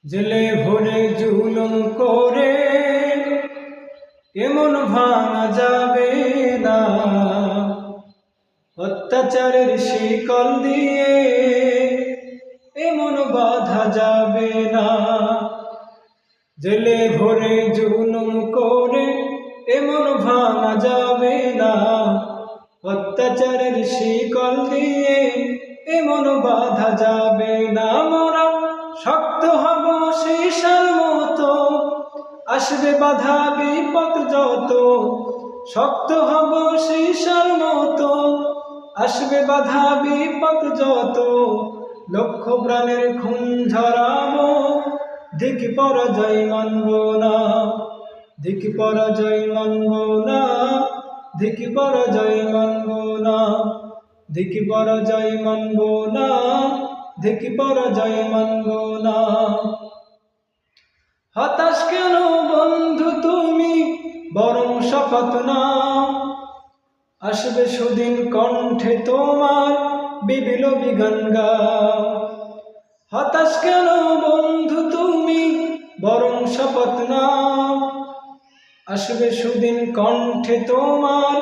জেলে ভরে জুলুম করে এমন ভাঙা যাবে না, অত্যাচারের শিকল দিয়ে এমন বাঁধা যাবে না। জেলে ভরে জুলুম করে এমন ভাঙা যাবে না, অত্যাচারের শিকল দিয়ে এমন বাঁধা যাবে না। মোরা শক্ত হব সীসার মতো, আসবে বাধা বিপদ যত। শক্ত হব সীসার মতো, আসবে বাধা বিপদ যত। লক্ষ প্রাণের খুন ঝরাবো, ধিকি পরাজয় মানব না, ধিকি পরাজয় মানব না, ধিকি পরাজয় মানব না, ধিকি পরাজয় মানব না, ধিকি পরাজয় মানব না। হতাশ কেন বন্ধু তুমি, বরং শপথ নাও, আসবে সুদিন কণ্ঠে তোমার বিপ্লবী গান গাও। হতাশ কেন বন্ধু তুমি, বরং শপথ নাও, আসবে সুদিন কণ্ঠে তোমার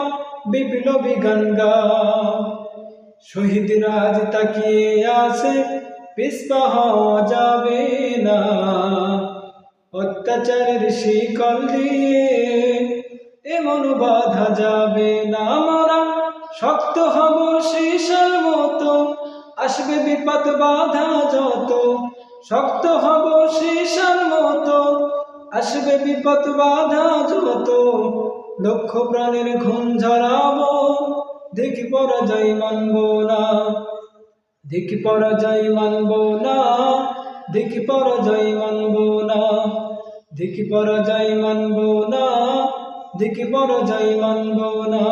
বিপ্লবী গান গাও। শহীদরা আজ তাকিয়ে আছে, পিছপা হওয়া যাবে না, অত্যাচারের শিকল দিয়ে এমন বাঁধা যাবে না। মোরা শক্ত হব সীসার মতো, আসবে বিপদ বাধা যত। শক্ত হব সীসার মতো, আসবে বিপদ বাধা যত। লক্ষ প্রাণের খুন ঝরাবো, ধিকি পরাজয় মানব না, ধিকি পরাজয় মানব না, ধিকি পরাজয় মানব না, ধিকি পরাজয় মানব না, ধিকি পরাজয় মানব না।